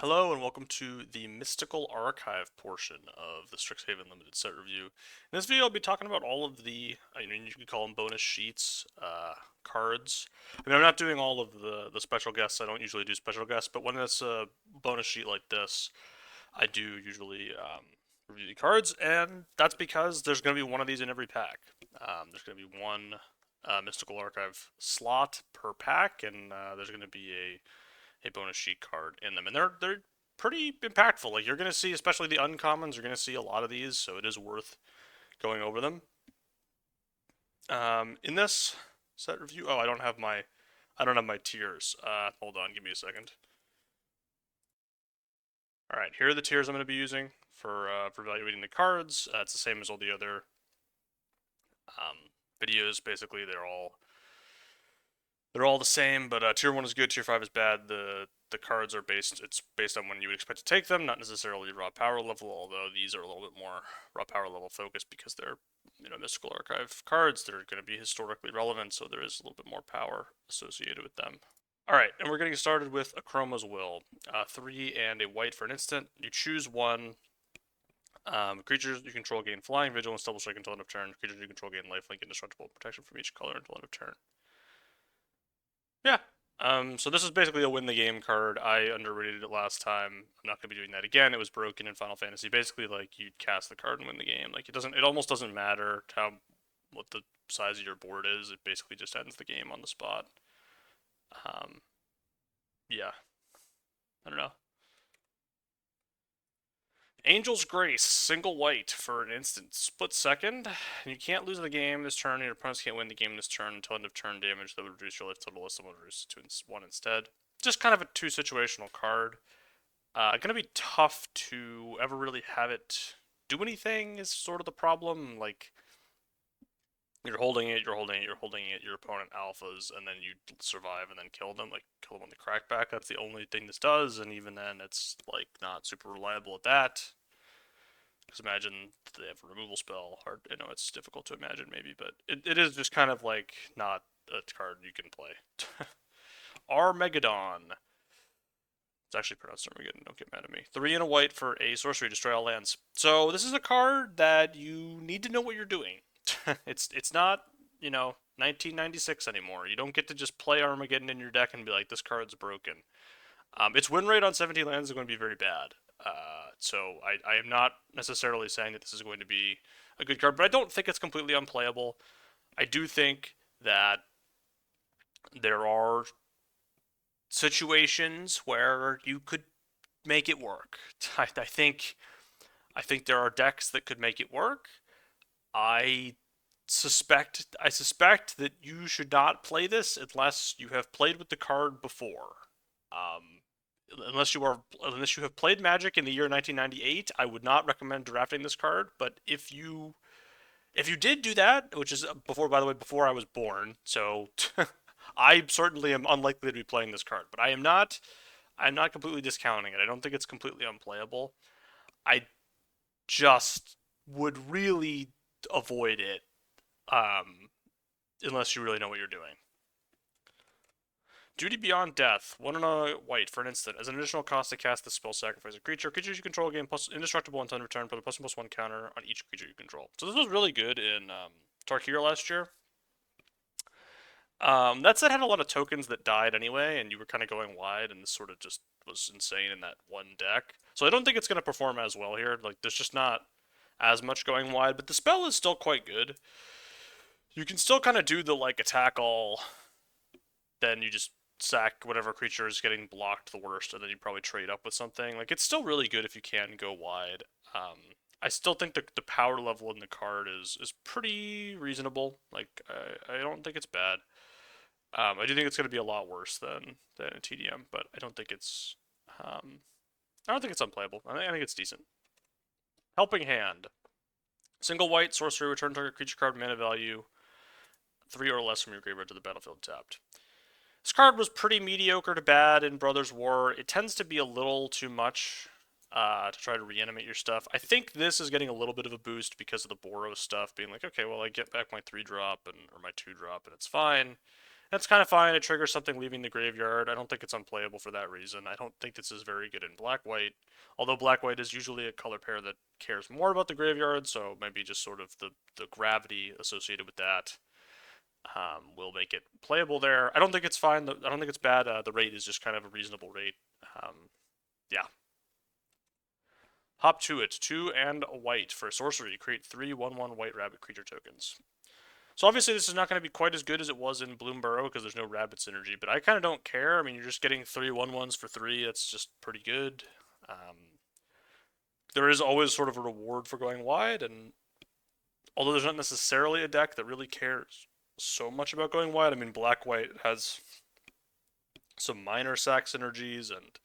Hello and welcome to the Mystical Archive portion of the Strixhaven Limited Set Review. In this video, I'll be talking about all of the, you could call them bonus sheets, cards. I mean, I'm not doing all of the special guests. I don't usually do special guests, but when it's a bonus sheet like this, I do usually review the cards, and that's because there's going to be one of these in every pack. There's going to be one Mystical Archive slot per pack, and there's going to be a bonus sheet card in them, and they're pretty impactful. Like you're gonna see, especially the uncommons, you're gonna see a lot of these, so it is worth going over them. In this set review, oh, I don't have my tiers. Hold on, give me a second. All right, here are the tiers I'm gonna be using for evaluating the cards. It's the same as all the other videos. Basically, they're all the same, but tier 1 is good, tier 5 is bad. The cards are it's based on when you would expect to take them, not necessarily raw power level, although these are a little bit more raw power level focused because they're, Mystical Archive cards. They're going to be historically relevant, so there is a little bit more power associated with them. Alright, and we're getting started with Akroma's Will. 3 and a white for an instant. You choose one. Creatures you control gain flying, vigilance, double strike until end of turn. Creatures you control gain lifelink, indestructible, protection from each color until end of turn. Yeah. So this is basically a win the game card. I underrated it last time. I'm not gonna be doing that again. It was broken in Final Fantasy. Basically, like you'd cast the card and win the game. Like it almost doesn't matter what the size of your board is. It basically just ends the game on the spot. Um, yeah. I don't know. Angel's Grace, single white for an instant, split second. And you can't lose the game this turn. Your opponents can't win the game this turn until end of turn damage that would reduce your life total if someone reduces it to one instead. Just kind of a two situational card. Gonna be tough to ever really have it do anything is sort of the problem. Like you're holding it, you're holding it, you're holding it. Your opponent alphas, and then you survive and then kill them. Like kill them on the crackback. That's the only thing this does, and even then, it's like not super reliable at that. Because imagine they have a removal spell. Hard, I know it's difficult to imagine maybe, but it is just kind of like not a card you can play. Armageddon. It's actually pronounced Armageddon. Don't get mad at me. 3 and a white for a sorcery, destroy all lands. So this is a card that you need to know what you're doing. It's not 1996 anymore. You don't get to just play Armageddon in your deck and be like, this card's broken. Its win rate on 17 lands is going to be very bad. So I am not necessarily saying that this is going to be a good card, but I don't think it's completely unplayable. I do think that there are situations where you could make it work. I think there are decks that could make it work. I suspect that you should not play this unless you have played with the card before. Um, unless you have played Magic in the year 1998, I would not recommend drafting this card. But if you did do that, which is before, by the way, before I was born, so I certainly am unlikely to be playing this card. But I am not. I'm not completely discounting it. I don't think it's completely unplayable. I just would really avoid it, um, unless you really know what you're doing. Duty Beyond Death, 1 and a white for an instant. As an additional cost to cast this spell, sacrifice a creature. Creatures you control gain plus indestructible until end of turn, put a +1/+1 counter on each creature you control. So this was really good in Tarkir last year. That set had a lot of tokens that died anyway, and you were kind of going wide, and this sort of just was insane in that one deck. So I don't think it's going to perform as well here. Like, there's just not as much going wide, but the spell is still quite good. You can still kind of do the, like, attack all, then you just sack whatever creature is getting blocked the worst, and then you probably trade up with something. Like, it's still really good if you can go wide. I still think the power level in the card is pretty reasonable. Like, I don't think it's bad. I do think it's going to be a lot worse than a TDM, but um, I don't think it's unplayable. I think it's decent. Helping Hand, single white sorcery, return target creature card mana value 3 or less from your graveyard to the battlefield tapped. This card was pretty mediocre to bad in Brothers War. It tends to be a little too much to try to reanimate your stuff. I think this is getting a little bit of a boost because of the Boros stuff, being like, okay, well, I get back my 3-drop or my 2-drop, and it's fine. That's kind of fine. It triggers something leaving the graveyard. I don't think it's unplayable for that reason. I don't think this is very good in black-white, although black-white is usually a color pair that cares more about the graveyard, so maybe just sort of the gravity associated with that will make it playable there. I don't think it's fine. I don't think it's bad. The rate is just kind of a reasonable rate. Yeah. Hop to it. 2 and a white. For a sorcery, create 3 1/1 white rabbit creature tokens. So obviously this is not going to be quite as good as it was in Bloom Burrow because there's no rabbit synergy, but I kind of don't care. I mean, you're just getting 3 1/1s for 3. That's just pretty good. There is always sort of a reward for going wide, and although there's not necessarily a deck that really cares so much about going wide, I mean, black-white has some minor sack synergies, and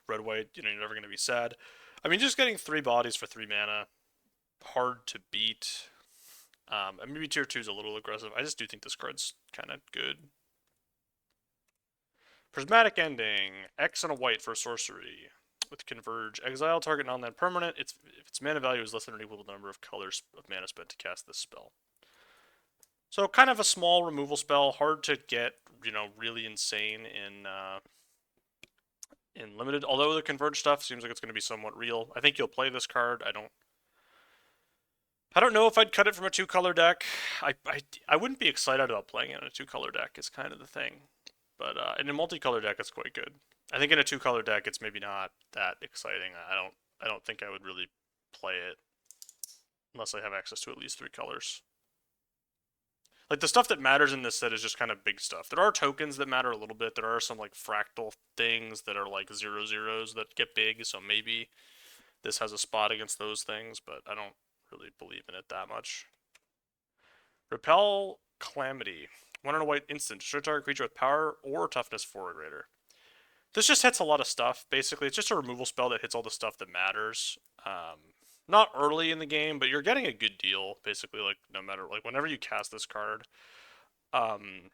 red-white, you're never going to be sad. I mean, just getting 3 bodies for 3 mana, hard to beat. And maybe tier 2 is a little aggressive. I just do think this card's kind of good. Prismatic Ending. X and a white for a sorcery. With Converge. Exile target non-land permanent. If its mana value is less than or equal to the number of colors of mana spent to cast this spell. So kind of a small removal spell. Hard to get, really insane in limited. Although the Converge stuff seems like it's going to be somewhat real. I think you'll play this card. I don't know if I'd cut it from a 2-color deck. I wouldn't be excited about playing it in a 2-color deck, is kind of the thing. But in a multicolor deck, it's quite good. I think in a 2-color deck, it's maybe not that exciting. I don't think I would really play it unless I have access to at least 3 colors. Like, the stuff that matters in this set is just kind of big stuff. There are tokens that matter a little bit. There are some, like, fractal things that are, like, 0/0s that get big, so maybe this has a spot against those things, but I don't really believe in it that much. Repel Calamity. 1 and a white instant. Destroy target creature with power or toughness 4 or greater. This just hits a lot of stuff. Basically, it's just a removal spell that hits all the stuff that matters. Not early in the game, but you're getting a good deal. Basically, like no matter whenever you cast this card. The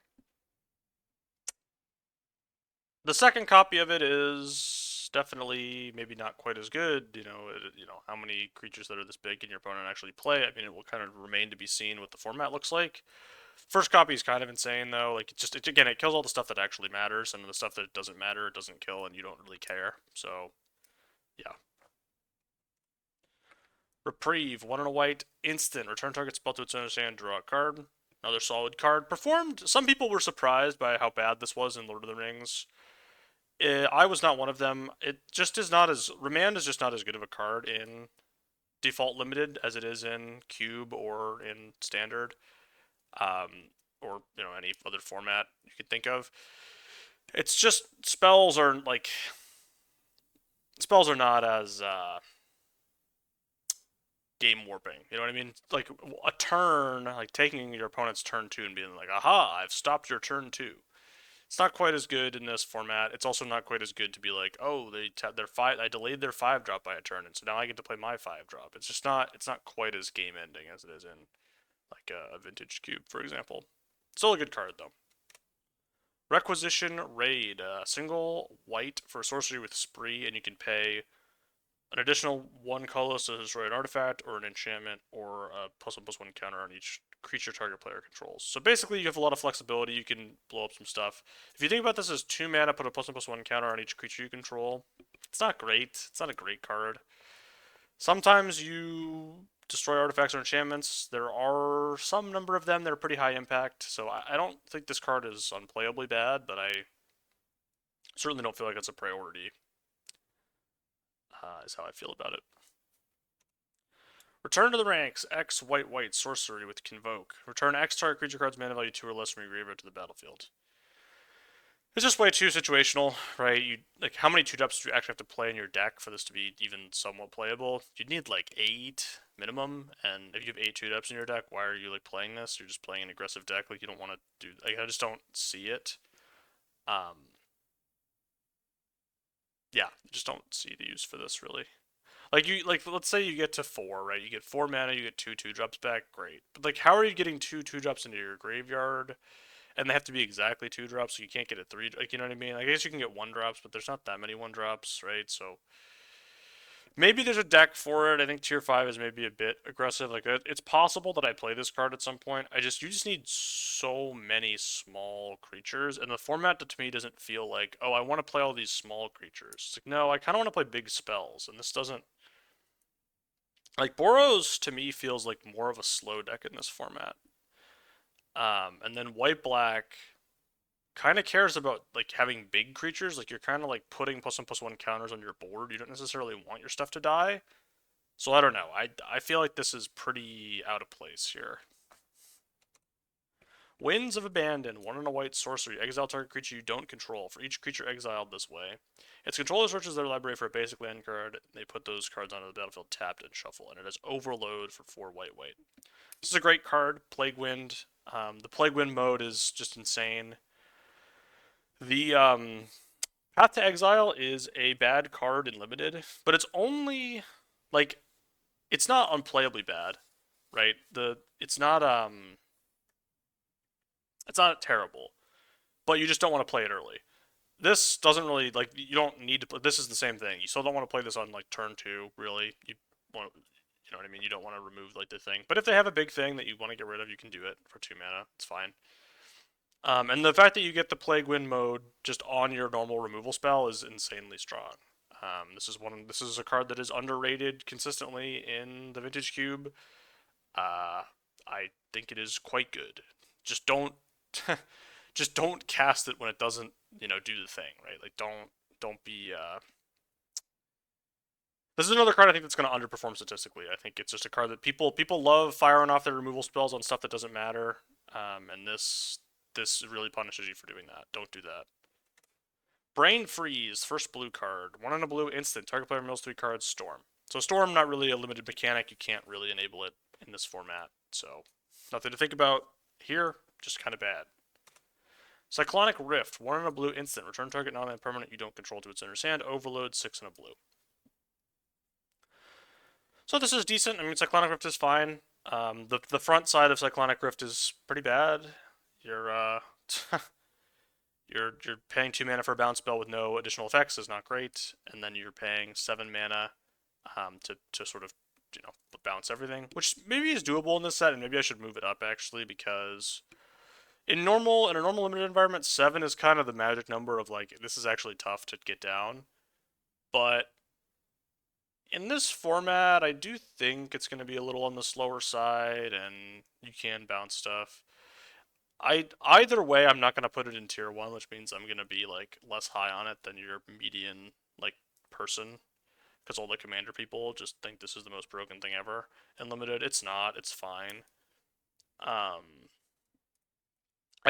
second copy of it is definitely maybe not quite as good. How many creatures that are this big can your opponent actually play? I mean, it will kind of remain to be seen what the format looks like. First copy is kind of insane though. Like it kills all the stuff that actually matters, and the stuff that doesn't matter, it doesn't kill, and you don't really care. So, yeah. Reprieve, 1 and a white, instant. Return target spell to its owner's hand, draw a card. Another solid card. Performed. Some people were surprised by how bad this was in Lord of the Rings. I was not one of them. It just is not as Remand is just not as good of a card in default limited as it is in cube or in standard, or any other format you could think of. It's just spells are not as game warping. You know what I mean? Like a turn, like taking your opponent's turn 2 and being like, "Aha! I've stopped your turn 2." It's not quite as good in this format. It's also not quite as good to be like, "Oh, I delayed their 5-drop by a turn, and so now I get to play my 5-drop." It's just not. It's not quite as game ending as it is in like a vintage cube, for example. Still a good card though. Requisition Raid, single white for sorcery with spree, and you can pay an additional 1 colorless to destroy an artifact or an enchantment or a +1/+1 counter on each creature target player controls. So basically, you have a lot of flexibility. You can blow up some stuff. If you think about this as 2 mana, put a +1/+1 counter on each creature you control, it's not great. It's not a great card. Sometimes you destroy artifacts or enchantments. There are some number of them that are pretty high impact, so I don't think this card is unplayably bad, but I certainly don't feel like it's a priority, is how I feel about it. Return to the ranks. X white white sorcery with Convoke. Return X target creature cards mana value 2 or less from your graveyard to the battlefield. It's just way too situational, right? How many 2-drops do you actually have to play in your deck for this to be even somewhat playable? You'd need like 8 minimum, and if you have 8 2-drops in your deck, why are you playing this? You're just playing an aggressive deck. You don't want to do. I just don't see it. Yeah, I just don't see the use for this really. Let's say you get to 4, right? You get 4 mana, you get 2 2-drops back, great. But how are you getting 2 2-drops into your graveyard? And they have to be exactly 2-drops, so you can't get a 3. You know what I mean? I guess you can get 1-drops, but there's not that many 1-drops, right? So Maybe there's a deck for it. I think tier 5 is maybe a bit aggressive. Like it's possible that I play this card at some point. You just need so many small creatures, and the format to me doesn't feel like, oh, I want to play all these small creatures. It's like, no, I kind of want to play big spells, and this doesn't like Boros to me feels like more of a slow deck in this format. And then white black kind of cares about like having big creatures. Like you're kind of like putting +1/+1 counters on your board. You don't necessarily want your stuff to die. So I don't know. I feel like this is pretty out of place here. Winds of Abandon, 1 and a white sorcery. Exile target creature you don't control. For each creature exiled this way, its controller searches their library for a basic land card. They put those cards onto the battlefield tapped and shuffle, and it has Overload for 4 white white. This is a great card, Plague Wind. The Plague Wind mode is just insane. The Path to Exile is a bad card in Limited, but it's only like it's not unplayably bad, right? It's not terrible, but you just don't want to play it early. This doesn't really like you don't need to play. This is the same thing. You still don't want to play this on like turn 2, really. You know what I mean? You don't want to remove like the thing. But if they have a big thing that you want to get rid of, you can do it for 2 mana. It's fine. And the fact that you get the Plague Wind mode just on your normal removal spell is insanely strong. This is a card that is underrated consistently in the Vintage Cube. I think it is quite good. Just don't just don't cast it when it doesn't, do the thing, right? Like don't be This is another card I think that's going to underperform statistically. I think it's just a card that people love firing off their removal spells on stuff that doesn't matter. And this really punishes you for doing that. Don't do that. Brain Freeze, first blue card. 1 and a blue instant. Target player mills 3 cards, Storm. So Storm, not really a limited mechanic. You can't really enable it in this format. So nothing to think about here. Just kind of bad. Cyclonic Rift, 1 and a blue instant. Return target non-land permanent you don't control to its inner sand. Overload, 6 and a blue. So this is decent. I mean, Cyclonic Rift is fine. The front side of Cyclonic Rift is pretty bad. You're you're paying 2 mana for a bounce spell with no additional effects is not great, and then you're paying 7 mana to sort of bounce everything, which maybe is doable in this set, and maybe I should move it up actually because in a normal limited environment, 7 is kind of the magic number of like this is actually tough to get down, but in this format, I do think it's going to be a little on the slower side, and you can bounce stuff. Either way, I'm not going to put it in tier 1, which means I'm going to be like less high on it than your median like person, because all the commander people just think this is the most broken thing ever. And limited, it's not. It's fine. I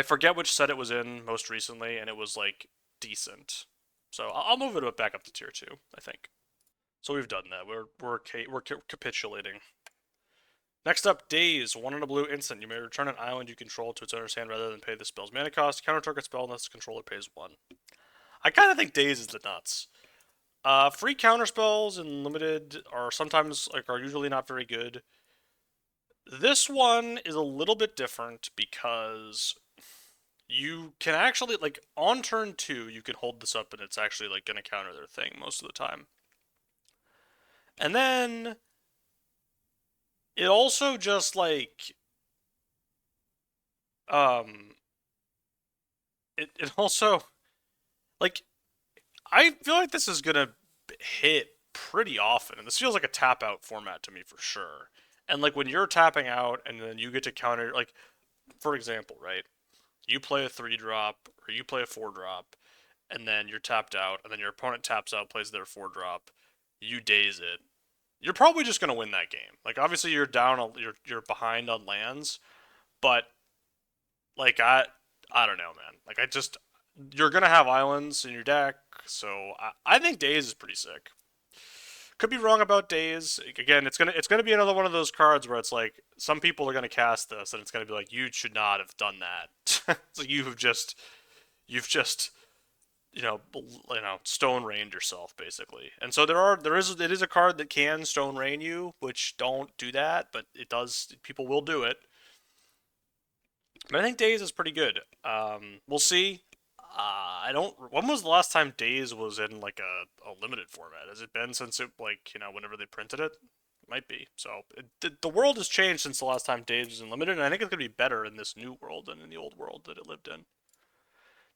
forget which set it was in most recently, and it was like decent. So I'll move it back up to tier 2, I think. So we've done that. We're capitulating. Next up, Daze. 1 and a blue instant. You may return an island you control to its owner's hand rather than pay the spell's mana cost. Counter target spell unless the controller pays 1. I kind of think Daze is the nuts. Free counter spells in limited are usually not very good. This one is a little bit different because you can actually like on turn 2 you can hold this up and it's actually like going to counter their thing most of the time. And then it also just like it also like I feel like this is gonna hit pretty often, and this feels like a tap out format to me for sure. And like when you're tapping out and then you get to counter, like for example, right? You play a 3-drop or you play a 4-drop, and then you're tapped out, and then your opponent taps out, plays their 4-drop, you daze it. You're probably just gonna win that game. Like obviously you're behind on lands, but like I don't know, man. Like you're gonna have islands in your deck, so I think Daze is pretty sick. Could be wrong about Daze. Again, it's gonna be another one of those cards where it's like some people are gonna cast this and it's gonna be like you should not have done that. So you've just stone rained yourself basically. And so it is a card that can stone rain you, which don't do that, but it does. People will do it. But I think Daze is pretty good. We'll see. I don't. When was the last time Days was in like a limited format? Has it been since it like whenever they printed it? Might be. So the world has changed since the last time Days was in limited, and I think it's gonna be better in this new world than in the old world that it lived in.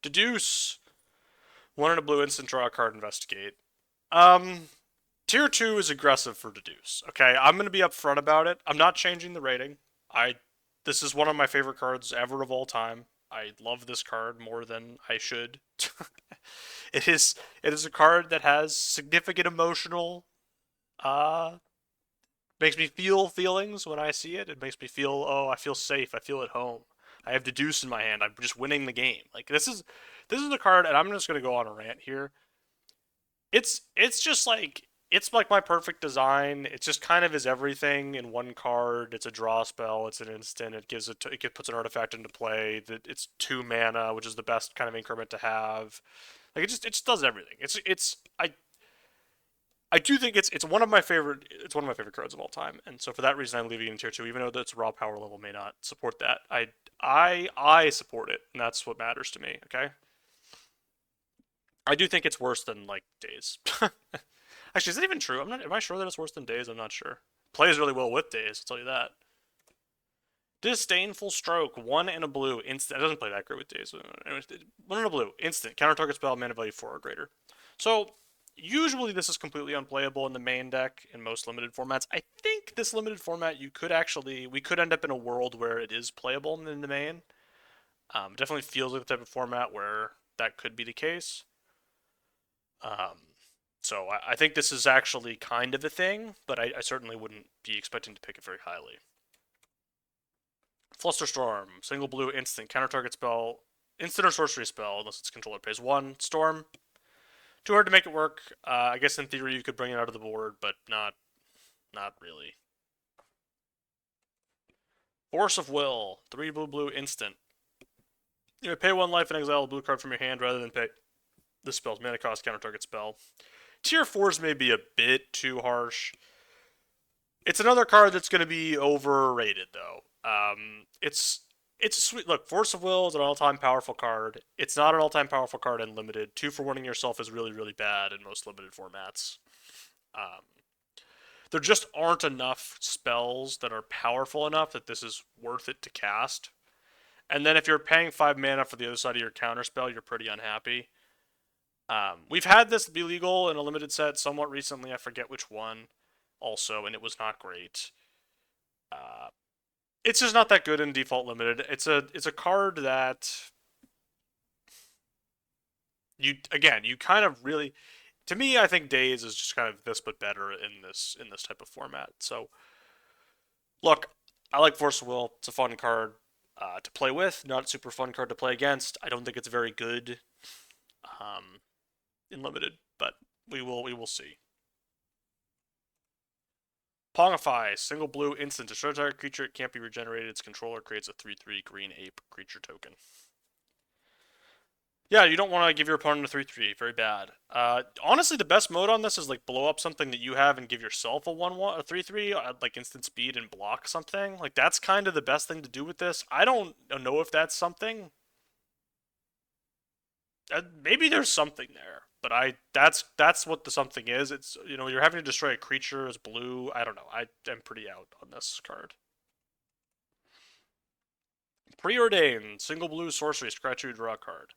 Deduce. One in a blue instant draw a card investigate. Um, Tier 2 is aggressive for Deduce. Okay, I'm going to be upfront about it. I'm not changing the rating. I This is one of my favorite cards ever of all time. I love this card more than I should. it is it is a card that has significant emotional uh makes me feel feelings when I see it. It makes me feel, oh, I feel safe. I feel at home. I have Deduce in my hand. I'm just winning the game. Like this is a card, and I'm just going to go on a rant here. It's just like it's like my perfect design. It just kind of is everything in one card. It's a draw spell. It's an instant. It puts an artifact into play. That it's 2 mana, which is the best kind of increment to have. Like it just does everything. I do think it's one of my favorite cards of all time. And so for that reason I'm leaving it in tier 2 even though its raw power level may not support that. I support it, and that's what matters to me, okay? I do think it's worse than like Days. Actually, is that even true? Am I sure that it's worse than Days? I'm not sure. Plays really well with Days, I'll tell you that. Disdainful Stroke, one in a blue, instant. It doesn't play that great with Days. Anyways, one in a blue, instant. Counter target spell, mana value 4 or greater. So, usually this is completely unplayable in the main deck in most limited formats. I think this limited format, we could end up in a world where it is playable in the main. Definitely feels like the type of format where that could be the case. Um, so I think this is actually kind of a thing, but I certainly wouldn't be expecting to pick it very highly. Flusterstorm, single blue instant, counter target spell, instant or sorcery spell, unless its controller pays 1. Storm, too hard to make it work. I guess in theory you could bring it out of the board, but not really. Force of Will, 3 blue instant. You may pay 1 life and exile a blue card from your hand rather than pay the spell's mana cost counter target spell. Tier 4s may be a bit too harsh. It's another card that's going to be overrated, though. It's a sweet look. Force of Will is an all-time powerful card. It's not an all-time powerful card in limited. 2 for winning yourself is really really bad in most limited formats. Um, there just aren't enough spells that are powerful enough that this is worth it to cast. And then if you're paying 5 mana for the other side of your counter spell, you're pretty unhappy. We've had this be legal in a limited set somewhat recently. I forget which one, also, and it was not great. Uh, it's just not that good in default limited. It's a card that you kind of really, to me, I think Days is just kind of this but better in this type of format. So look, I like Force of Will. It's a fun card to play with, not a super fun card to play against. I don't think it's very good um, in limited, but we will see. Pongify, single blue instant. Destroy target creature, it can't be regenerated. Its controller creates a 3/3 green ape creature token. Yeah, you don't want to give your opponent a 3/3. Very bad. Honestly, the best mode on this is like blow up something that you have and give yourself a 1/1, a 3/3, like instant speed and block something. Like that's kind of the best thing to do with this. I don't know if that's something. Maybe there's something there, but that's what the something is. It's you're having to destroy a creature as blue. I don't know. I am pretty out on this card. Preordain, single blue sorcery, scratch you, draw a card.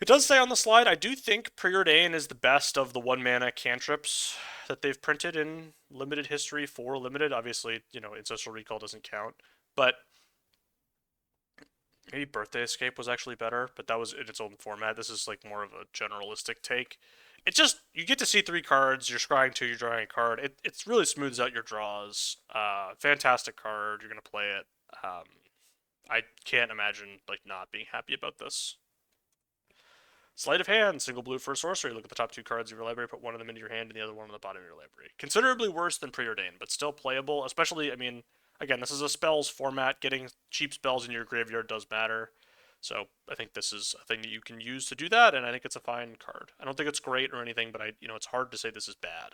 It does say on the slide, I do think Preordain is the best of the 1 mana cantrips that they've printed in limited history for limited. Obviously, Ancestral Recall doesn't count, but maybe Birthday Escape was actually better, but that was in its own format. This is like more of a generalistic take. It just, you get to see 3 cards, you're scrying 2, you're drawing a card. It really smooths out your draws. Fantastic card, you're going to play it. I can't imagine like not being happy about this. Sleight of Hand, single blue for a sorcery. Look at the top 2 cards of your library, put one of them into your hand and the other one on the bottom of your library. Considerably worse than Preordain, but still playable, especially, again, this is a spells format. Getting cheap spells in your graveyard does matter. So I think this is a thing that you can use to do that, and I think it's a fine card. I don't think it's great or anything, but it's hard to say this is bad.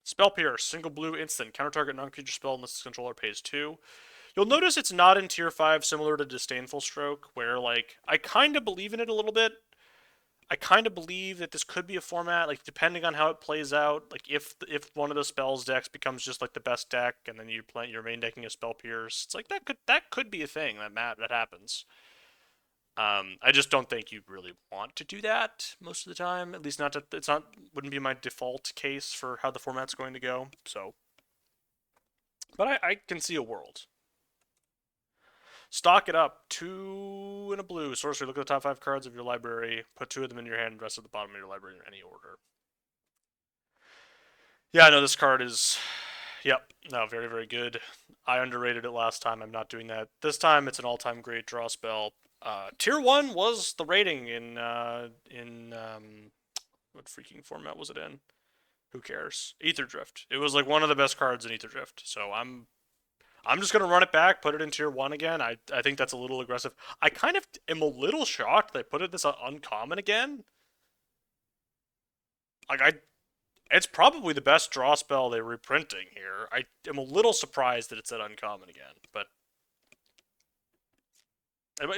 Spell Pierce, single blue instant. Counter target non-creature spell unless its controller pays 2. You'll notice it's not in tier 5, similar to Disdainful Stroke, where, like, I kind of believe in it a little bit. I kind of believe that this could be a format, like, depending on how it plays out. Like, if one of the spells decks becomes just, like, the best deck, and then you're main decking a Spell Pierce, it's like, that could be a thing that happens. I just don't think you really want to do that most of the time. At least not to, it's not wouldn't be my default case for how the format's going to go. So, but I can see a world. Stock it up. 2 in a blue. Sorcery, look at the top 5 cards of your library. Put 2 of them in your hand and rest at the bottom of your library in any order. Yeah, no, this card is... Yep, no, very, very good. I underrated it last time. I'm not doing that. This time, it's an all-time great draw spell. Tier 1 was the rating in what freaking format was it in? Who cares? Ether Drift. It was like one of the best cards in Ether Drift. So I'm just gonna run it back, put it in tier 1 again. I think that's a little aggressive. I kind of am a little shocked they put it this uncommon again. Like it's probably the best draw spell they're reprinting here. I am a little surprised that it's at uncommon again, but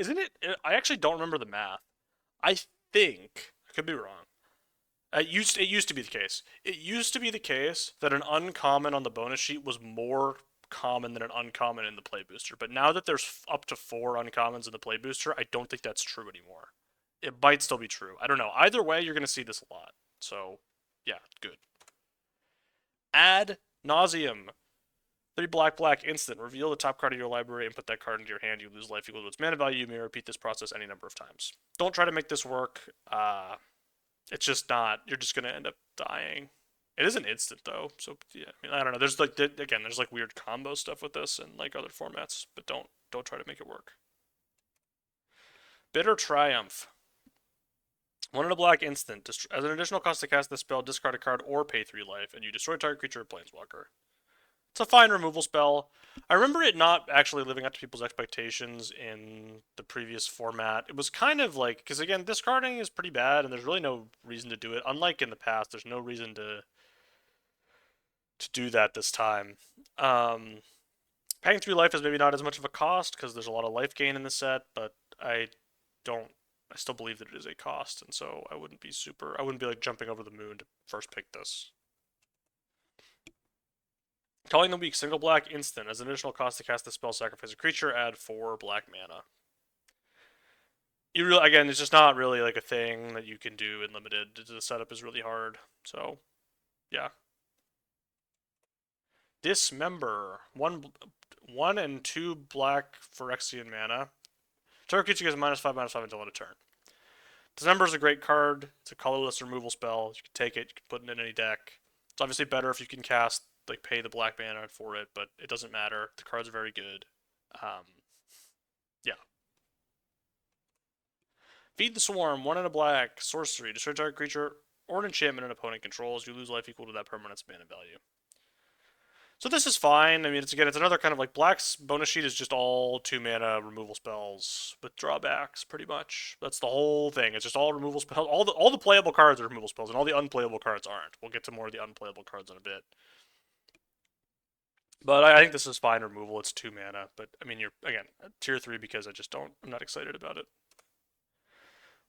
isn't it? I actually don't remember the math. I think I could be wrong. It used to be the case. It used to be the case that an uncommon on the bonus sheet was more common than an uncommon in the play booster. But now that there's up to 4 uncommons in the play booster, I don't think that's true anymore. It might still be true. I don't know. Either way, you're going to see this a lot. So, yeah, good. Ad nauseum. 3 black instant. Reveal the top card of your library and put that card into your hand. You lose life equal to its mana value. You may repeat this process any number of times. Don't try to make this work. It's just not. You're just gonna end up dying. It is an instant though, so yeah. I mean, I don't know. There's like again, there's like weird combo stuff with this and like other formats, but don't try to make it work. Bitter Triumph. 1 in a black instant. As an additional cost to cast this spell, discard a card or pay 3 life, and you destroy target creature or planeswalker. It's a fine removal spell. I remember it not actually living up to people's expectations in the previous format. It was kind of like, because again, discarding is pretty bad, and there's really no reason to do it. Unlike in the past, there's no reason to do that this time. Paying 3 life is maybe not as much of a cost, because there's a lot of life gain in the set, but I still believe that it is a cost, and so I wouldn't be like jumping over the moon to first pick this. Calling the weak, single black instant. As an additional cost to cast the spell, sacrifice a creature, add 4 black mana. Again, it's just not really like a thing that you can do in limited. The setup is really hard. So, yeah. Dismember. 1 and 2 black Phyrexian mana. Target creature gets -5/-5 until end of turn. Dismember is a great card. It's a colorless removal spell. You can take it, you can put it in any deck. It's obviously better if you can cast, like, pay the black mana for it, but it doesn't matter. The cards are very good. Yeah. Feed the Swarm, 1 in a black, sorcery. Destroy target creature or an enchantment an opponent controls. You lose life equal to that permanent's mana value. So this is fine. I mean, it's another kind of like Black's bonus sheet is just all 2 mana removal spells with drawbacks, pretty much. That's the whole thing. It's just all removal spells. All the playable cards are removal spells, and all the unplayable cards aren't. We'll get to more of the unplayable cards in a bit. But I think this is fine removal. It's 2 mana, but I mean, you're again tier 3 because I'm not excited about it.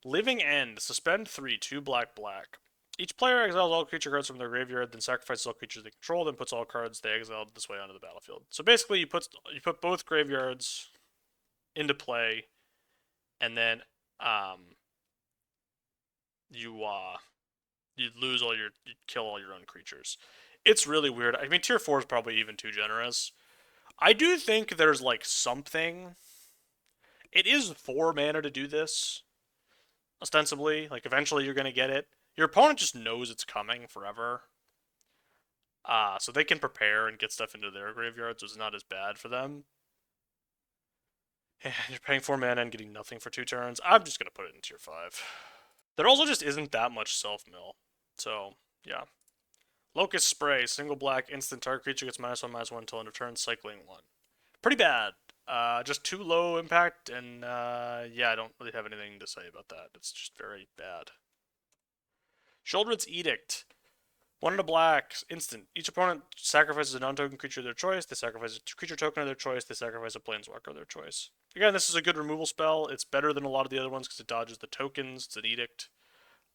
Living End. Suspend 3, 2 black. Each player exiles all creature cards from their graveyard, then sacrifices all creatures they control, then puts all cards they exiled this way onto the battlefield. So basically, you put both graveyards into play, and then you kill all your own creatures. It's really weird. I mean, tier 4 is probably even too generous. I do think there's like something. It is 4 mana to do this, ostensibly. Like eventually you're gonna get it. Your opponent just knows it's coming forever. So they can prepare and get stuff into their graveyard, so it's not as bad for them. And you're paying 4 mana and getting nothing for 2 turns. I'm just going to put it in tier 5. There also just isn't that much self-mill. So, yeah. Locust Spray, single black, instant target creature gets -1/-1 until end of turn, cycling 1. Pretty bad. Just too low impact, and yeah, I don't really have anything to say about that. It's just very bad. Sheoldred's Edict. One in a black, instant. Each opponent sacrifices a non-token creature of their choice. They sacrifice a creature token of their choice. They sacrifice a planeswalker of their choice. Again, this is a good removal spell. It's better than a lot of the other ones because it dodges the tokens. It's an edict.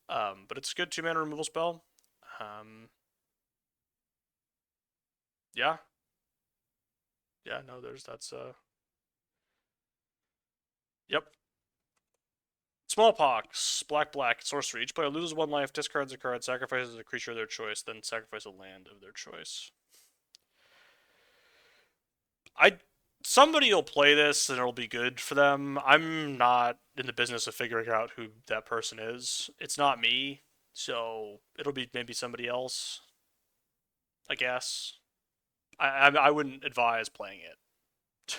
But it's a good 2-mana removal spell. Yeah. Yeah, no, yep. Smallpox, black, sorcery. Each player loses 1 life, discards a card, sacrifices a creature of their choice, then sacrifice a land of their choice. I Somebody will play this and it'll be good for them. I'm not in the business of figuring out who that person is. It's not me, so it'll be maybe somebody else. I guess. I wouldn't advise playing it.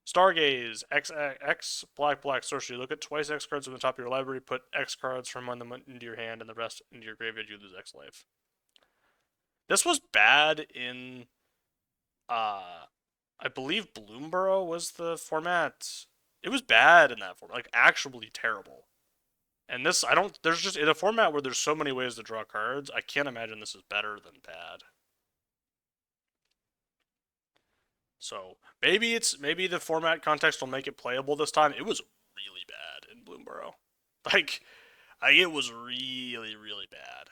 Stargaze, X, black, sorcery. Look at twice X cards from the top of your library, put X cards from among them into your hand, and the rest into your graveyard, you lose X life. This was bad in, I believe Bloomborough was the format. It was bad in that format, like actually terrible. And this, I don't, there's just, in a format where there's so many ways to draw cards, I can't imagine this is better than bad. So maybe the format context will make it playable this time. It was really bad in Bloomborough. Like, it was really bad.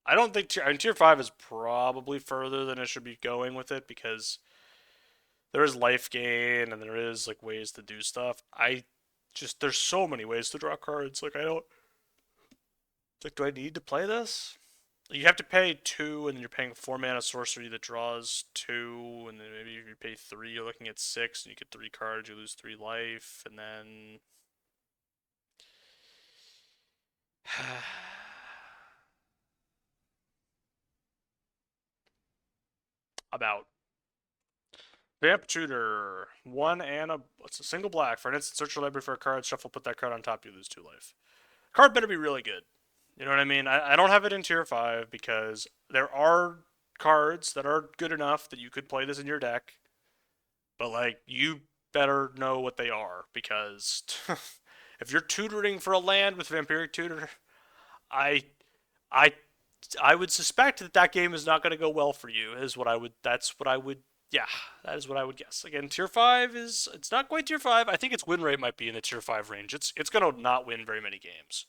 I don't think tier 5 is probably further than it should be going with it because there is life gain and there is like ways to do stuff. There's so many ways to draw cards. Like I don't like, do I need to play this? You have to pay 2, and then you're paying 4 mana sorcery that draws 2, and then maybe if you pay 3, you're looking at 6, and you get 3 cards, you lose 3 life, and then about Vamp Tutor, 1 and what's a single black. For an instant, search your library for a card, shuffle, put that card on top, you lose 2 life. Card better be really good. You know what I mean? I don't have it in tier 5 because there are cards that are good enough that you could play this in your deck, but like, you better know what they are because if you're tutoring for a land with Vampiric Tutor, I I I would suspect that that game is not going to go well for you. Is what I would. That's what I would. Yeah, that is what I would guess. Again, tier 5 is, it's not quite tier 5. I think its win rate might be in the tier 5 range. It's going to not win very many games.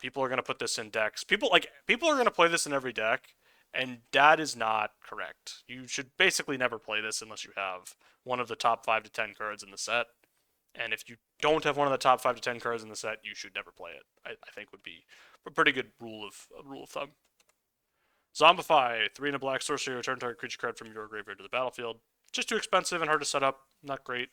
People are going to put this in decks. People are going to play this in every deck, and that is not correct. You should basically never play this unless you have one of the top 5 to 10 cards in the set. And if you don't have one of the top 5 to 10 cards in the set, you should never play it. I think would be a pretty good rule of thumb. Zombify, 3 and a black sorcery, return target creature card from your graveyard to the battlefield. Just too expensive and hard to set up. Not great.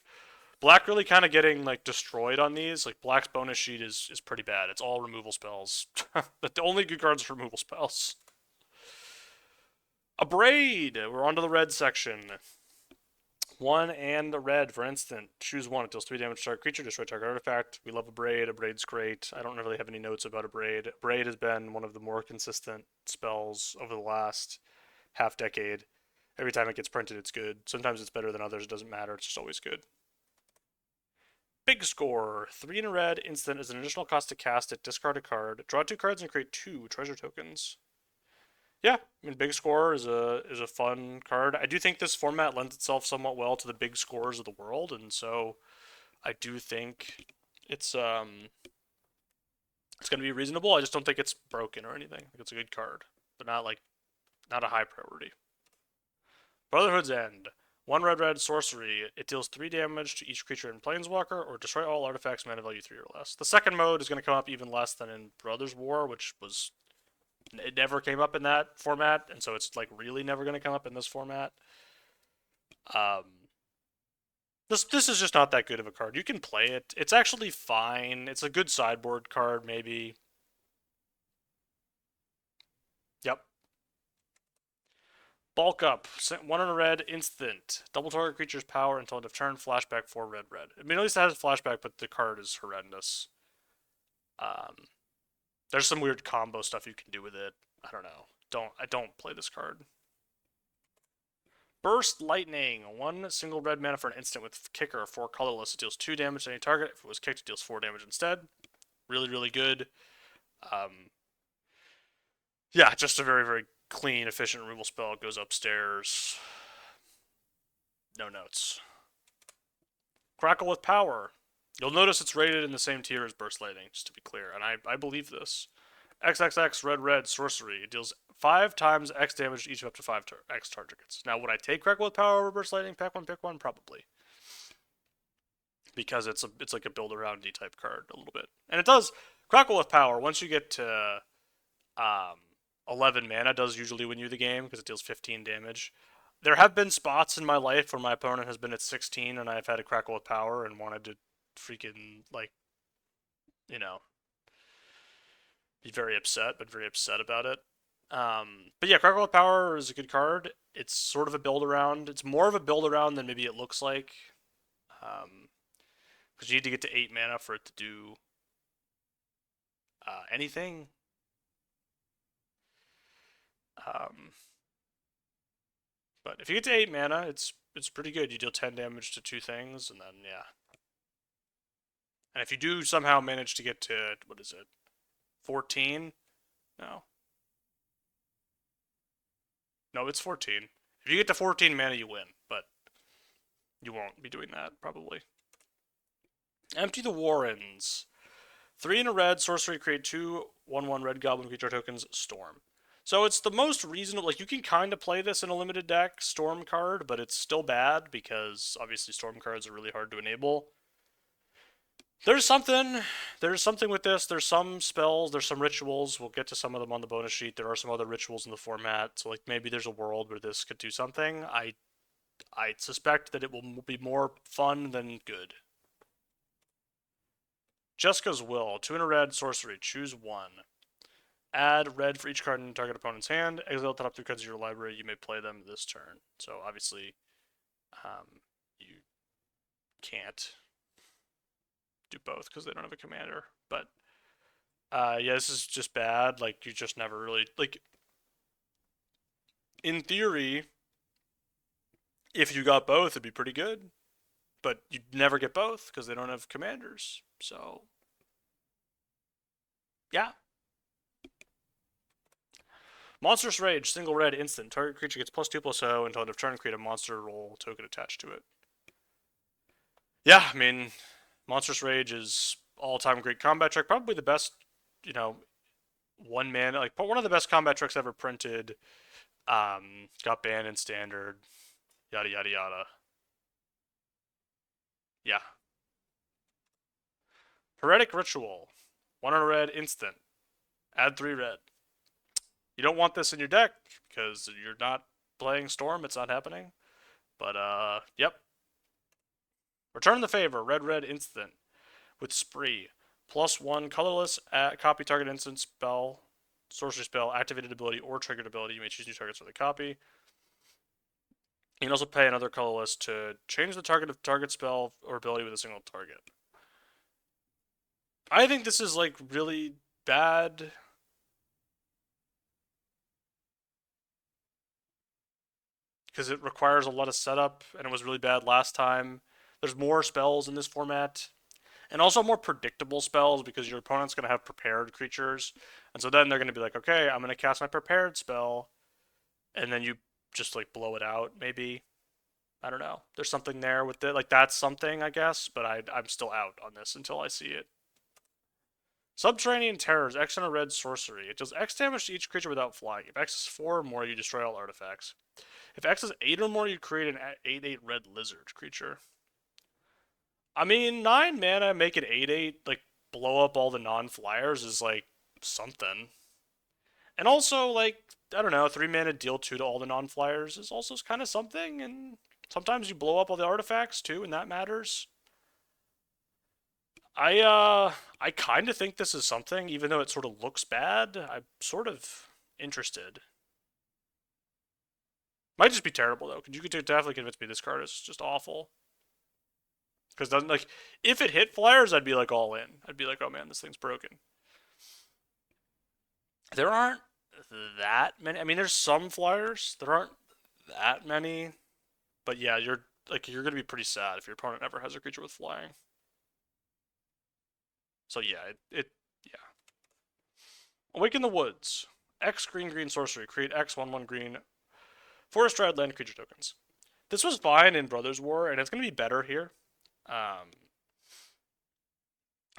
Black really kind of getting like destroyed on these. Like Black's bonus sheet is pretty bad. It's all removal spells. The only good cards are removal spells. A braid. We're on to the red section. 1 and a red for instant. Choose 1. It deals 3 damage to target creature, destroy target artifact. We love a braid. A braid's great. I don't really have any notes about a braid. A braid has been one of the more consistent spells over the last half decade. Every time it gets printed, it's good. Sometimes it's better than others. It doesn't matter. It's just always good. Big score. 3 and a red instant is an additional cost to cast it. Discard a card. Draw 2 cards and create 2 treasure tokens. Yeah, I mean, big score is a fun card. I do think this format lends itself somewhat well to the big scores of the world, and so I do think it's it's gonna be reasonable. I just don't think it's broken or anything. I think it's a good card, but not a high priority. Brotherhood's End. 1 red sorcery. It deals 3 damage to each creature in Planeswalker, or destroy all artifacts mana value 3 or less. The second mode is going to come up even less than in Brothers War, which was, it never came up in that format, and so it's like really never going to come up in this format. This is just not that good of a card. You can play it. It's actually fine. It's a good sideboard card, maybe. Yep. Bulk up. 1 in a red instant. Double target creature's power until end of turn. Flashback 4 red. I mean, at least it has a flashback, but the card is horrendous. There's some weird combo stuff you can do with it. I don't know. I don't play this card. Burst Lightning. 1 single red mana for an instant with kicker, 4 colorless. It deals 2 damage to any target. If it was kicked, it deals 4 damage instead. Really good. Yeah, just a very, very clean, efficient removal spell. Goes upstairs. No notes. Crackle with Power. You'll notice it's rated in the same tier as Burst Lightning, just to be clear, and I believe this. XXX Red Red Sorcery. It deals 5 times X damage to each of up to 5 X targets. Now, would I take Crackle with Power over Burst Lightning? Pick one? Probably. Because it's like a build around D type card a little bit. And it does Crackle with Power, once you get to um, 11 mana, does usually win you the game because it deals 15 damage. There have been spots in my life where my opponent has been at 16 and I've had to Crackle with Power and wanted to freaking, like, you know, be very upset, but very upset about it. But yeah, Crackle with Power is a good card. It's sort of a build around. It's more of a build around than maybe it looks like. Because you need to get to 8 mana for it to do anything. Um, but if you get to 8 mana, it's pretty good. You deal 10 damage to 2 things, and then, yeah. And if you do somehow manage to get to, what is it, 14? No. No, it's 14. If you get to 14 mana, you win, but you won't be doing that, probably. Empty the Warrens. 3 in a red, sorcery, create 2 1/1 red goblin creature tokens, Storm. So it's the most reasonable. Like, you can kind of play this in a limited deck, Storm card, but it's still bad because obviously Storm cards are really hard to enable. There's something with this. There's some spells, there's some rituals. We'll get to some of them on the bonus sheet. There are some other rituals in the format, so like maybe there's a world where this could do something. I suspect that it will be more fun than good. Jessica's Will. 2 in a red, sorcery. Choose 1. Add red for each card in target opponent's hand. Exile the top 3 cards of your library. You may play them this turn. So obviously, you can't do both because they don't have a commander. But yeah, this is just bad. Like, you just never really, like, in theory, if you got both, it'd be pretty good. But you'd never get both because they don't have commanders. So yeah. Monstrous Rage, single red, instant. Target creature gets +2/+0 until end of turn. Create a monster roll token attached to it. Yeah, I mean, Monstrous Rage is all-time great combat trick. Probably the best, you know, one man, like one of the best combat tricks ever printed. Got banned in standard. Yada yada yada. Yeah. Heretic Ritual, 1 on a red, instant. Add 3 red. You don't want this in your deck because you're not playing Storm. It's not happening. But yep. Return the Favor, red red instant with Spree. +1 colorless, copy target instant spell, sorcery spell, activated ability, or triggered ability. You may choose new targets for the copy. You can also pay another colorless to change the target of target spell or ability with a single target. I think this is like really bad. Because it requires a lot of setup, and it was really bad last time. There's more spells in this format, and also more predictable spells because your opponent's going to have prepared creatures, and so then they're going to be like, okay, I'm going to cast my prepared spell, and then you just like blow it out. Maybe, I don't know. There's something there with it. Like, that's something, I guess, but I'm still out on this until I see it. Subterranean Terrors, X on a red sorcery. It does X damage to each creature without flying. If X is 4 or more, you destroy all artifacts. If X is 8 or more, you create an 8/8 red lizard creature. I mean, 9 mana, make it 8/8, like, blow up all the non-flyers is, like, something. And also, like, I don't know, 3 mana, deal 2 to all the non-flyers is also kind of something, and sometimes you blow up all the artifacts, too, and that matters. I kind of think this is something, even though it sort of looks bad. I'm sort of interested. Might just be terrible though, because you could definitely convince me this card is just awful. Because doesn't, like, if it hit flyers, I'd be like all in. I'd be like, oh man, this thing's broken. There aren't that many. I mean, there's some flyers. There aren't that many. But yeah, you're gonna be pretty sad if your opponent ever has a creature with flying. So yeah, yeah. Awaken the Woods. X green sorcery. Create X 1/1 green forest dryad land creature tokens. This was fine in Brothers War, and it's going to be better here.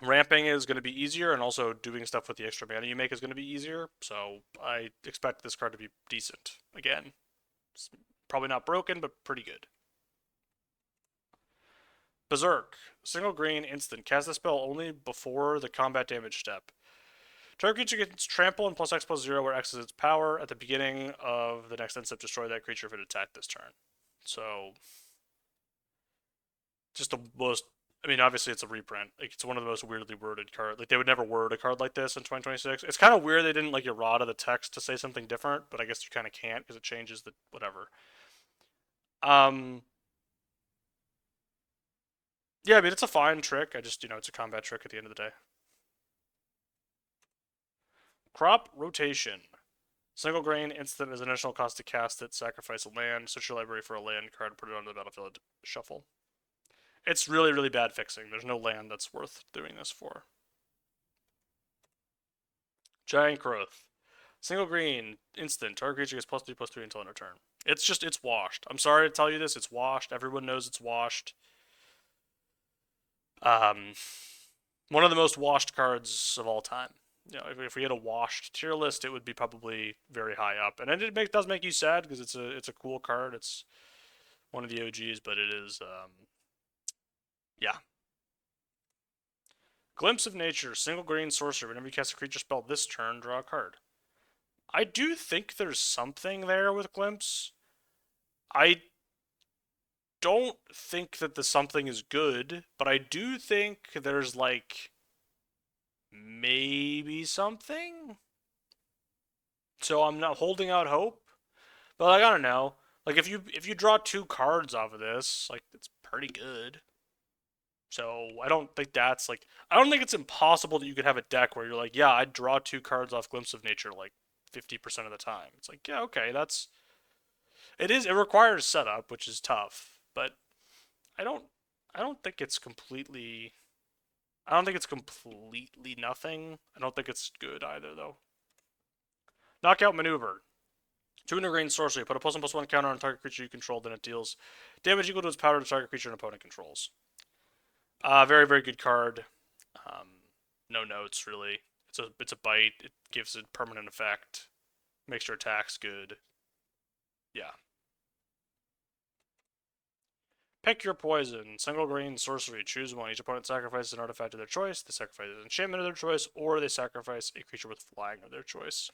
Ramping is going to be easier, and also doing stuff with the extra mana you make is going to be easier. So I expect this card to be decent. Again, it's probably not broken, but pretty good. Berserk. Single green instant. Cast the spell only before the combat damage step. Target creature gets trample and plus X+0 where X is its power. At the beginning of the next end step, destroy that creature if it attacked this turn. So, just the most. I mean, obviously it's a reprint. Like, it's one of the most weirdly worded cards. Like, they would never word a card like this in 2026. It's kind of weird they didn't like errata the text to say something different, but I guess you kind of can't because it changes the whatever. Yeah, I mean it's a fine trick. I just it's a combat trick at the end of the day. Crop rotation. Single grain instant is an additional cost to cast it. Sacrifice a land. Search your library for a land card. Put it on the battlefield. Shuffle. It's really, really bad fixing. There's no land that's worth doing this for. Giant Growth. Single green, instant. Target creature gets +2/+3 until end of turn. It's washed. I'm sorry to tell you this. It's washed. Everyone knows it's washed. One of the most washed cards of all time. If we had a washed tier list, it would be probably very high up. And it does make you sad because it's a cool card. It's one of the OGs, but it is, yeah. Glimpse of Nature, single green sorcery. Whenever you cast a creature spell this turn, draw a card. I do think there's something there with Glimpse. I don't think that the something is good, but I do think there's like maybe something. So I'm not holding out hope. But like I don't know. Like if you draw 2 cards off of this, like it's pretty good. So I don't think that's like I don't think it's impossible that you could have a deck where you're like, yeah, I'd draw 2 cards off Glimpse of Nature like 50% of the time. It's like, yeah, okay, it requires setup, which is tough, but I don't I don't think it's completely I don't think it's completely nothing. I don't think it's good either though. Knockout Maneuver. 2 green sorcery. Put a +1/+1 counter on target creature you control, then it deals damage equal to its power to target creature an opponent controls. Very, very good card. No notes really. It's a bite. It gives it permanent effect. Makes your attacks good. Yeah. Pick your poison. Single green sorcery. Choose one. Each opponent sacrifices an artifact of their choice. They sacrifice an enchantment of their choice, or they sacrifice a creature with flying of their choice.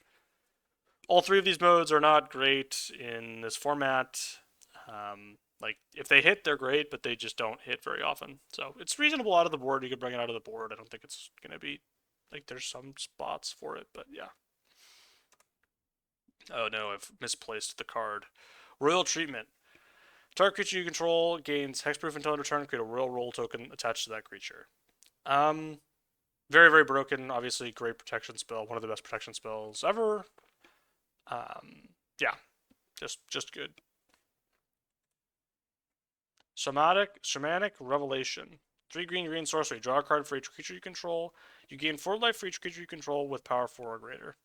All 3 of these modes are not great in this format. Like, if they hit, they're great, but they just don't hit very often. So it's reasonable out of the board. You can bring it out of the board. I don't think it's going to be, like, there's some spots for it, but yeah. Oh no, I've misplaced the card. Royal Treatment. Target creature you control gains hexproof until end of turn. Create a royal roll token attached to that creature. Very, very broken. Obviously, great protection spell. One of the best protection spells ever. Yeah, just good. Shamanic Revelation. 3 green sorcery. Draw a card for each creature you control. You gain 4 life for each creature you control with power 4 or greater.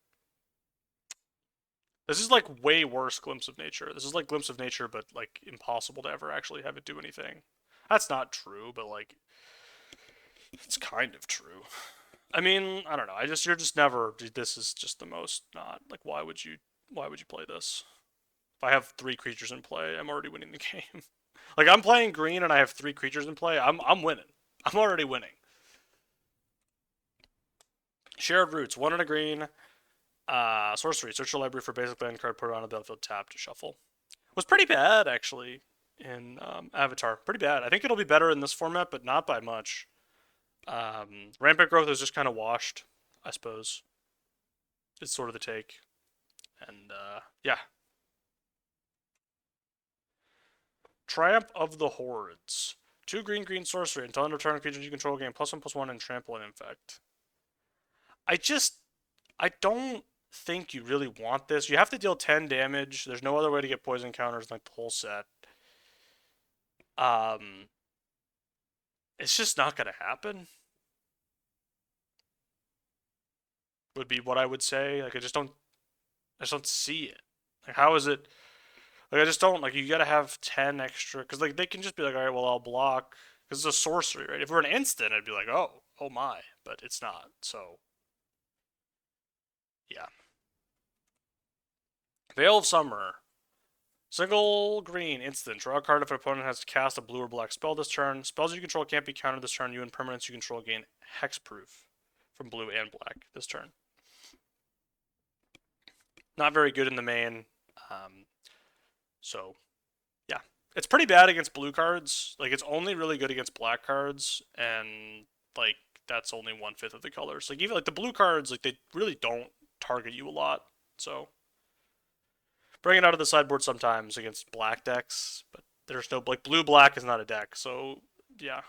This is like way worse Glimpse of Nature. This is like Glimpse of Nature, but like impossible to ever actually have it do anything. That's not true, but like it's kind of true. I mean, I don't know. You're just never. This is just the most not like. Why would you play this? If I have 3 creatures in play, I'm already winning the game. Like I'm playing green and I have 3 creatures in play. I'm winning. I'm already winning. Shared Roots. 1 and a green. Sorcery. Search your library for basic land card. Put it on a battlefield. Tap to shuffle. Was pretty bad actually in Avatar. Pretty bad. I think it'll be better in this format, but not by much. Rampant Growth is just kind of washed, I suppose. It's sort of the take. And yeah. Triumph of the Hordes. 2 green sorcery. Until end of turn, creatures you control gain +1/+1 and trample and infect. I don't think you really want this. You have to deal 10 damage. There's no other way to get poison counters like the whole set. It's just not gonna happen. Would be what I would say. Like I just don't I just don't see it. Like, how is it? Like, I just don't like. You gotta have 10 extra because like they can just be like, all right, well I'll block because it's a sorcery, right? If we're an instant, I'd be like, oh my, but it's not. So yeah, Veil of Summer. Single green instant. Draw a card if an opponent has to cast a blue or black spell this turn. Spells you control can't be countered this turn. You and permanents you control gain hexproof from blue and black this turn. Not very good in the main. Um, so yeah, it's pretty bad against blue cards. Like it's only really good against black cards, and like that's only 1/5 of the colors. Like even like the blue cards, like they really don't target you a lot. So bring it out of the sideboard sometimes against black decks, but there's no like blue black is not a deck. So yeah,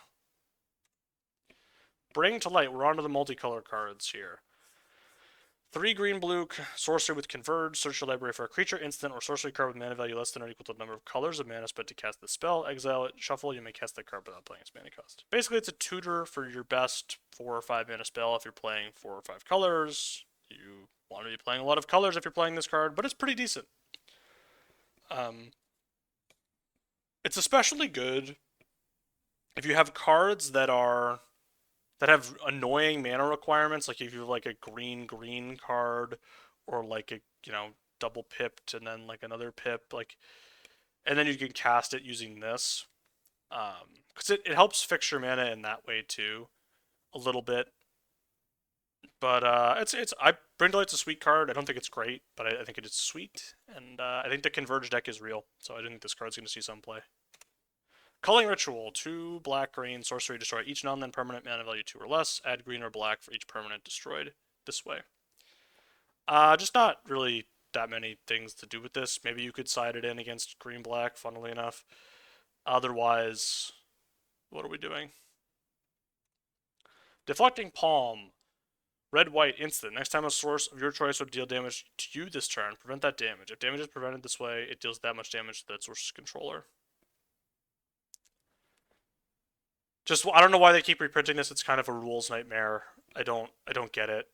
bring to light. We're on to the multicolor cards here. 3 green blue sorcery with converge. Search your library for a creature, instant, or sorcery card with mana value less than or equal to the number of colors of mana spent to cast the spell. Exile it, shuffle. You may cast that card without playing its mana cost. Basically, it's a tutor for your best 4 or 5 mana spell if you're playing 4 or 5 colors. You want to be playing a lot of colors if you're playing this card, but it's pretty decent. It's especially good if you have cards that have annoying mana requirements, like if you have like a green card, or like a double pipped and then like another pip, like, and then you can cast it using this, because it helps fix your mana in that way too, a little bit. But it's I Bring to Light's a sweet card. I don't think it's great, but I think it is sweet, and I think the Converge deck is real, so I think this card's going to see some play. Culling Ritual, 2 black, green, sorcery, destroy each non-land permanent, mana value 2 or less. Add green or black for each permanent destroyed this way. Just not really that many things to do with this. Maybe you could side it in against green-black, funnily enough. Otherwise, what are we doing? Deflecting Palm. Red-white instant. Next time a source of your choice would deal damage to you this turn, prevent that damage. If damage is prevented this way, it deals that much damage to that source's controller. Just I don't know why they keep reprinting this. It's kind of a rules nightmare. I don't get it.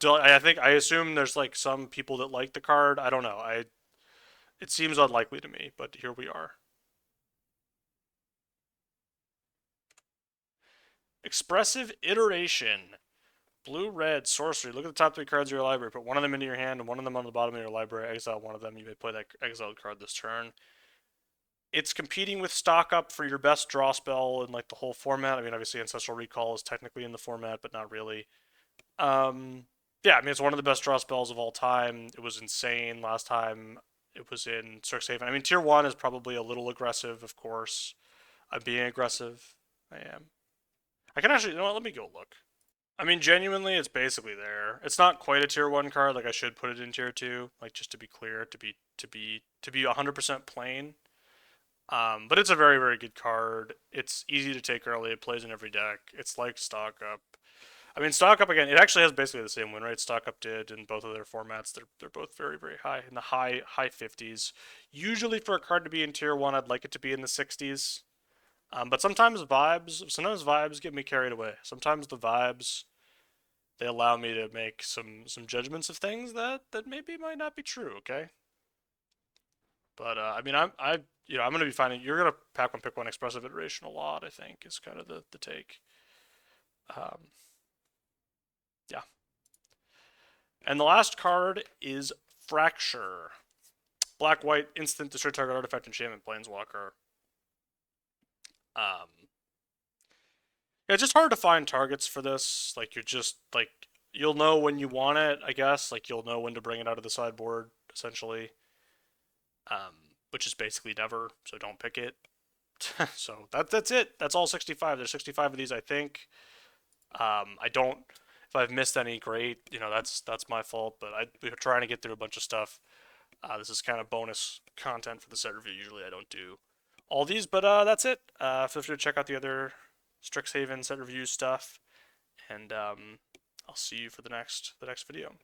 I assume there's like some people that like the card. I don't know. It seems unlikely to me, but here we are. Expressive Iteration. Blue-red sorcery. Look at the top 3 cards of your library. Put one of them into your hand and one of them on the bottom of your library. Exile one of them. You may play that exiled card this turn. It's competing with stock up for your best draw spell in like the whole format. I mean, obviously Ancestral Recall is technically in the format, but not really. Yeah, I mean it's one of the best draw spells of all time. It was insane last time it was in Strixhaven. I mean, tier 1 is probably a little aggressive, of course. I'm being aggressive. I am. I can actually, you know what? Let me go look. I mean, genuinely, it's basically there. It's not quite a tier 1 card. Like I should put it in tier 2. Like just to be clear, to be 100% plain. But it's a very, very good card. It's easy to take early. It plays in every deck. It's like Stock Up. I mean, Stock Up again. It actually has basically the same win rate Stock Up did in both of their formats. They're both very, very high in the high 50s. Usually for a card to be in tier 1, I'd like it to be in the 60s. But sometimes vibes get me carried away. Sometimes the vibes they allow me to make some judgments of things that maybe might not be true. Okay. But I mean, I'm gonna be finding you're gonna pack one pick one expressive iteration a lot. I think is kind of the take. Um, yeah. And the last card is Fracture. Black white instant destroy target artifact enchantment planeswalker. Um, yeah, it's just hard to find targets for this. Like you're just like you'll know when you want it, I guess. Like you'll know when to bring it out of the sideboard, essentially. Which is basically never. So don't pick it. So that's it. That's all 65. There's 65 of these, I think. I don't. If I've missed any, great. You know, that's my fault. But we're trying to get through a bunch of stuff. This is kind of bonus content for the set review. Usually I don't do all these, but that's it. Feel free to check out the other Strixhaven set review stuff, and I'll see you for the next video.